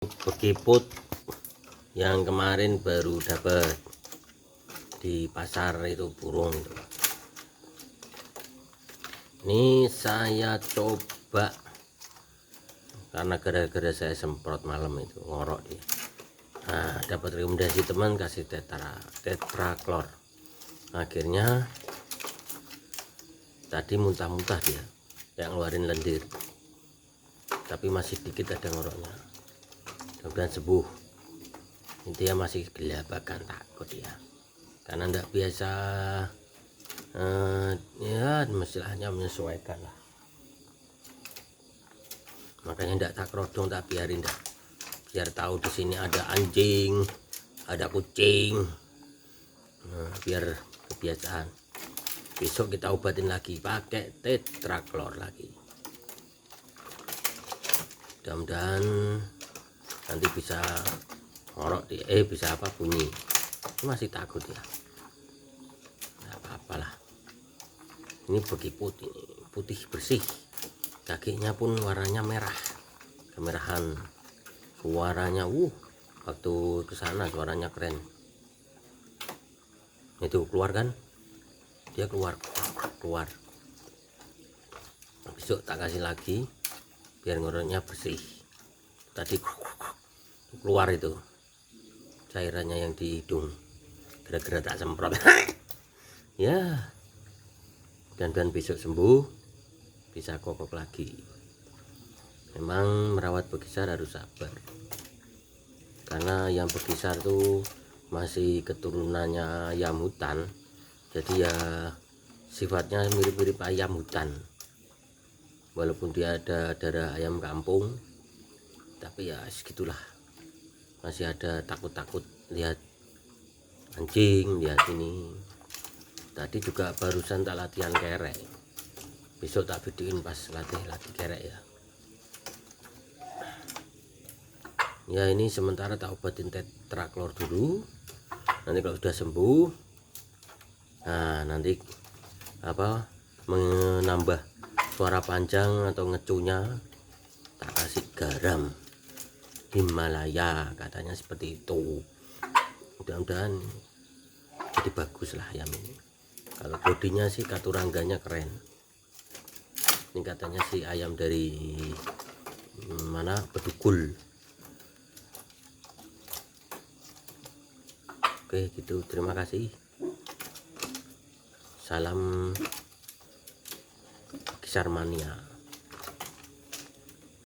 Bekiput yang kemarin baru dapat di pasar itu burung itu. Ini saya coba karena gara-gara saya semprot malam itu ngorok dia. Nah, dapat rekomendasi teman kasih tetraklor. Akhirnya tadi muntah-muntah dia, yang ngeluarin lendir. Tapi masih dikit ada ngoroknya. Mudah-mudahan sembuh. Intinya masih gelabakan, takut ya, karena tidak biasa. Ya istilahnya menyesuaikan lah, makanya tidak tak kerodong, tak biarin dah, biar tahu di sini ada anjing, ada kucing. Biar kebiasaan. Besok kita obatin lagi pakai tetraklor lagi. Mudah-mudahan nanti bisa ngorok di bisa apa bunyi. Ini masih takut ya, nggak apa-apalah. Ini bekiput, ini putih bersih, kakinya pun warnanya merah, kemerahan. Suaranya waktu kesana suaranya keren. Itu keluar kan, dia keluar. Besok tak kasih lagi biar ngoroknya bersih. Tadi keluar itu cairannya yang di hidung gara-gara tak semprot. Ya, dan besok sembuh, bisa kokok lagi. Memang merawat bekisar harus sabar, karena yang bekisar tuh masih keturunannya ayam hutan, jadi ya sifatnya mirip-mirip ayam hutan. Walaupun dia ada darah ayam kampung, tapi ya segitulah, masih ada takut-takut lihat anjing, lihat ini. Tadi juga barusan tak latihan kerek, besok tak videoin pas latih kerek ya. Ya ini sementara tak obatin tetraklor dulu. Nanti kalau sudah sembuh, nah nanti apa menambah suara panjang atau ngecunya, tak kasih garam Himalaya, katanya seperti itu. Mudah-mudahan jadi bagus lah ayam ini. Kalau bodinya sih katurangganya keren. Ini katanya sih ayam dari mana, Bedugul. Oke gitu, terima kasih. Salam Bekisar Mania.